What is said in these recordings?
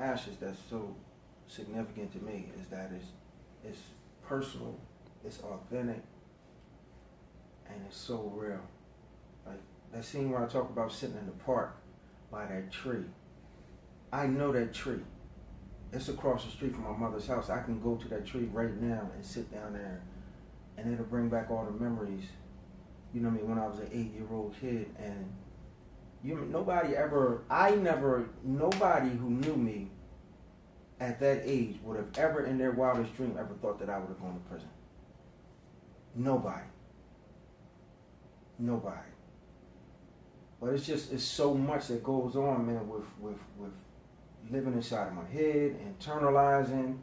ashes that's so significant to me is that it's personal, it's authentic, and it's so real. Like that scene where I talk about sitting in the park by that tree. I know that tree. It's across the street from my mother's house. I can go to that tree right now and sit down there, and it'll bring back all the memories. You know what I mean? When I was an 8-year-old kid, and nobody who knew me at that age would have ever, in their wildest dream, ever thought that I would have gone to prison. Nobody. But it's so much that goes on, man, with living inside of my head, internalizing,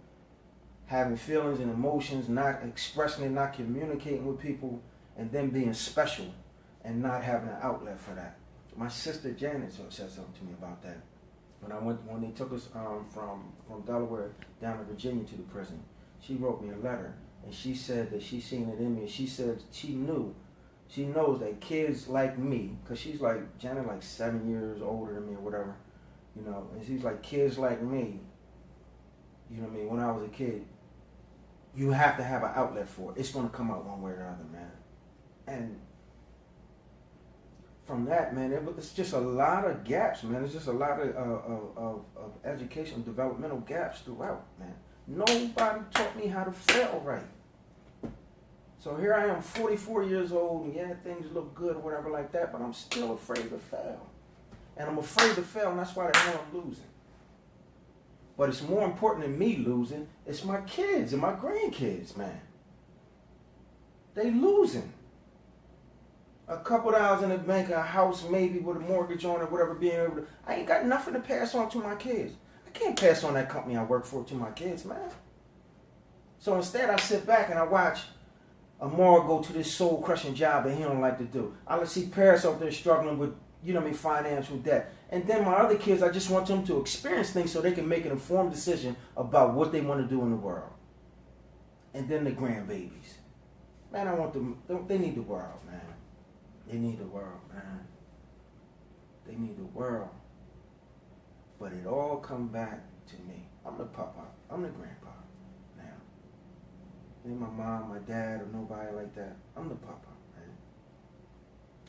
having feelings and emotions, not expressing it, not communicating with people, and then being special and not having an outlet for that. My sister Janet said something to me about that. When they took us from Delaware down to Virginia to the prison, she wrote me a letter, and she said that she seen it in me. She said she knows that kids like me, because she's like, Janet like 7 years older than me or whatever, you know, and she's like, kids like me, you know what I mean, when I was a kid, you have to have an outlet for it. It's going to come out one way or the other, man. And from that, man, it's just a lot of gaps, man. It's just a lot of educational, developmental gaps throughout, man. Nobody taught me how to fail right. So here I am, 44 years old, and yeah, things look good or whatever like that, but I'm still afraid to fail. And I'm afraid to fail, and that's why I know I'm losing. But it's more important than me losing, it's my kids and my grandkids, man. They losing. A couple dollars in the bank, a house maybe with a mortgage on it, whatever, being able to, I ain't got nothing to pass on to my kids. I can't pass on that company I work for to my kids, man. So instead I sit back and I watch Amar go to this soul-crushing job that he don't like to do. I see Paris out there struggling with, you know what I mean, financial debt. And then my other kids, I just want them to experience things so they can make an informed decision about what they want to do in the world. And then the grandbabies. Man, I want them, they need the world, man. They need the world, man. They need the world. But it all come back to me. I'm the papa. I'm the grandpa now. Ain't my mom, my dad, or nobody like that. I'm the papa, man.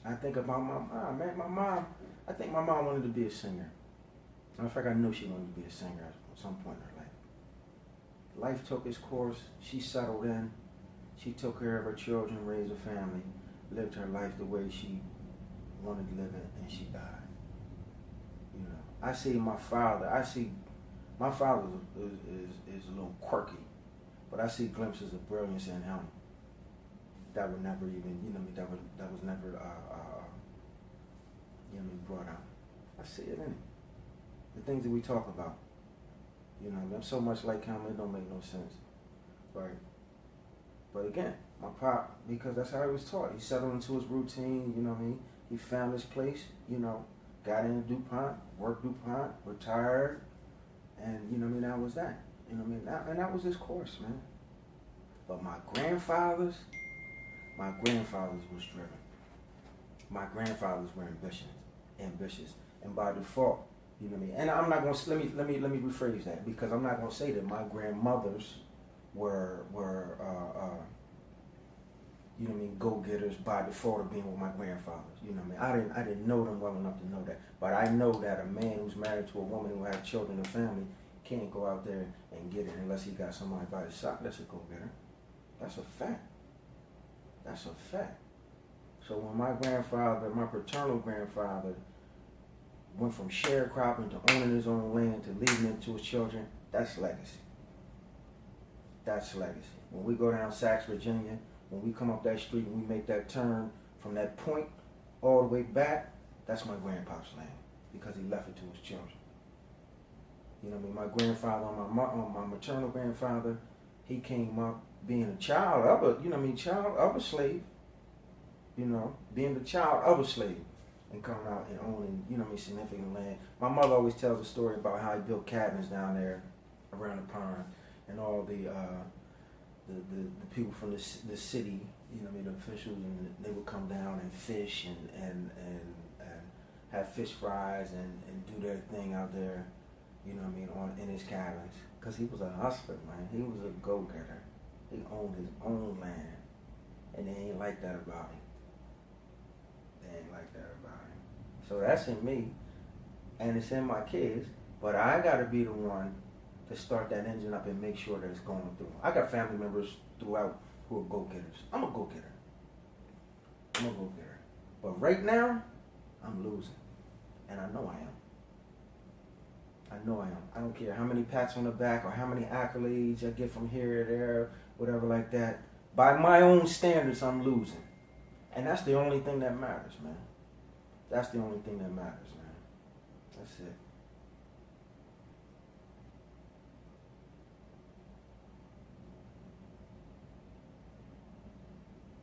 I think about my mom, man. I think my mom wanted to be a singer. In fact, I knew she wanted to be a singer at some point in her life. Life took its course. She settled in. She took care of her children, raised a family, lived her life the way she wanted to live it, and she died. You know, I see my father. My father is a little quirky, but I see glimpses of brilliance in him that were never even, you know, that was never, you know, brought out. I see it in him. The things that we talk about. You know, I'm so much like him, it don't make no sense, right? But again, my pop, because that's how he was taught. He settled into his routine, you know what I mean? He found his place, you know, got into DuPont, worked DuPont, retired, and, you know what I mean, that was that. You know what I mean? And that was his course, man. But my grandfathers was driven. My grandfathers were ambitious. And by default, you know what I mean? And I'm not going to, let me rephrase that, because I'm not going to say that my grandmothers were you know what I mean, go-getters by default of being with my grandfathers. You know what I mean? I didn't know them well enough to know that. But I know that a man who's married to a woman who has children and family can't go out there and get it unless he got somebody by his side that's a go-getter. That's a fact. That's a fact. So when my paternal grandfather went from sharecropping to owning his own land to leaving it to his children, that's legacy. That's legacy. When we go down Saks, Virginia, when we come up that street and we make that turn from that point all the way back, that's my grandpa's land because he left it to his children. You know what I mean? My grandfather, my maternal grandfather, he came up being a child of a, you know what I mean, child of a slave. You know, being the child of a slave and coming out and owning, you know what I mean, significant land. My mother always tells a story about how he built cabins down there around the pond, and all the people from the city, you know what I mean, the officials, and they would come down and fish and have fish fries and do their thing out there. you know what I mean, in his cabins. Because he was a hustler, man. He was a go-getter. He owned his own land. And they ain't like that about him. They ain't like that about him. So that's in me. And it's in my kids. But I got to be the one to start that engine up and make sure that it's going through. I got family members throughout who are go-getters. I'm a go-getter. But right now, I'm losing. And I know I am. I don't care how many pats on the back or how many accolades I get from here or there, whatever like that. By my own standards, I'm losing. And that's the only thing that matters, man. That's the only thing that matters, man. That's it.